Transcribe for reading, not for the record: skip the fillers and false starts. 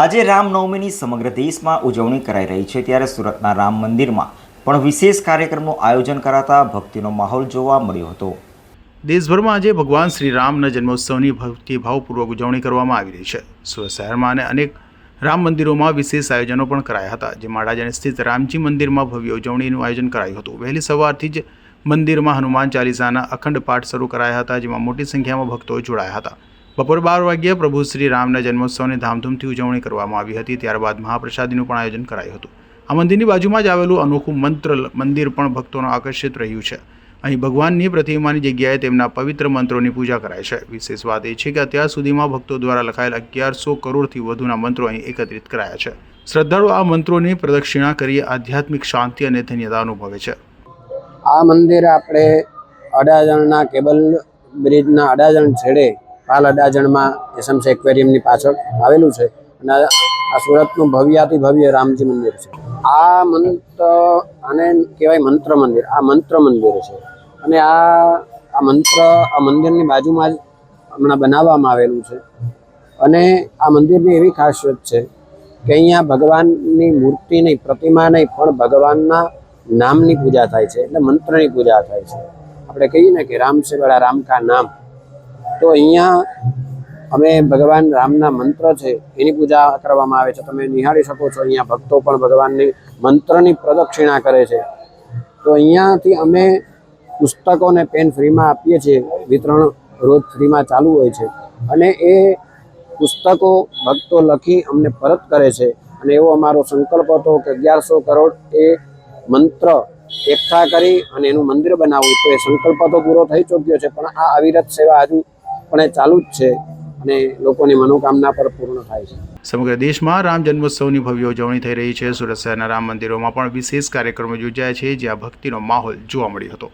આજે રામનવમીની સમગ્ર દેશમાં ઉજવણી કરાઈ રહી છે, ત્યારે સુરતના રામ મંદિરમાં પણ વિશેષ કાર્યક્રમનું આયોજન કરાતા ભક્તિનો માહોલ જોવા મળ્યો હતો। દેશભરમાં આજે ભગવાન શ્રી રામના જન્મોત્સવની ભક્તિભાવપૂર્વક ઉજવણી કરવામાં આવી રહી છે। સુરત શહેરમાં અને અનેક રામ મંદિરોમાં વિશેષ આયોજનો પણ કરાયા હતા, જેમાં અડાજણ સ્થિત રામજી મંદિરમાં ભવ્ય ઉજવણીનું આયોજન કરાયું હતું। વહેલી સવારથી જ મંદિરમાં હનુમાન ચાલીસાના અખંડ પાઠ શરૂ કરાયા હતા, જેમાં મોટી સંખ્યામાં ભક્તો જોડાયા હતા। બપોર 12 વાગ્યે પ્રભુ શ્રી રામના જન્મોત્સવની ધામધૂમથી ઉજવણી કરવામાં આવી હતી। ત્યારબાદ મહાપ્રસાદીનું પણ આયોજન કરાયું હતું। આ મંદિરની બાજુમાં જ આવેલું અનોખું મંત્ર મંદિર પણ ભક્તોને આકર્ષિત રહ્યું છે। અહીં ભગવાનની પ્રતિમાની જગ્યાએ તેમના પવિત્ર મંત્રોની પૂજા કરાય છે। વિશેષ વાત એ છે કે અત્યાર સુધીમાં ભક્તો દ્વારા લખાયેલ 1100 કરોડથી વધુના મંત્રો અહીં એકત્રિત કરાયા છે। શ્રદ્ધાળુઓ આ મંત્રોની પ્રદક્ષિણા કરી આધ્યાત્મિક શાંતિ અને ધન્યતા અનુભવે છે। આ મંદિર આપણે અડાજણના કેબલ બ્રિજના અડાજણ છેડે પાલ અડાજણમાં એસએમસી એક્વેરિયમની પાછળ આવેલું છે અને આ સુરતનું ભવ્યાતિ ભવ્ય રામજી મંદિર છે। આ મંત્ર આને કહેવાય મંત્ર મંદિર, આ મંત્ર મંદિર છે અને આ મંદિરની બાજુમાં જ હમણાં બનાવવામાં આવેલું છે અને આ મંદિરની એવી ખાસિયત છે કે અહીંયા ભગવાનની મૂર્તિ નહીં, પ્રતિમા નહીં, પણ ભગવાનના નામની પૂજા થાય છે, એટલે મંત્રની પૂજા થાય છે। આપણે કહીએ ને કે રામ સે બડા રામ કા નામ, તો અહીંયા અમે ભગવાન રામના મંત્ર છે એની પૂજા કરવામાં આવે છે। તમે નિહાળી શકો છો, અહીંયા ભક્તો પણ ભગવાનની મંત્રની પ્રદક્ષિણા કરે છે। તો અહીંયાથી અમે પુસ્તકો અને પેન ફ્રીમાં આપીએ છીએ, વિતરણ રોજ ફ્રીમાં ચાલુ હોય છે અને એ પુસ્તકો ભક્તો લખી અમને પરત કરે છે અને એવો અમારો સંકલ્પ હતો કે 1100 કરોડ એ મંત્ર એકઠા કરી અને એનું મંદિર બનાવવું। તો એ સંકલ્પ તો પૂરો થઈ ચૂક્યો છે, પણ આ અવિરત સેવા હજુ પણ એ ચાલુ જ છે અને લોકોની મનોકામના પર પૂર્ણ થાય છે। સમગ્ર દેશમાં રામ જન્મોત્સવની ભવ્ય ઉજવણી થઈ રહી છે। સુરત શહેરના રામ મંદિરોમાં પણ વિશેષ કાર્યક્રમો યોજાયા છે, જ્યાં ભક્તિનો માહોલ જોવા મળ્યો હતો।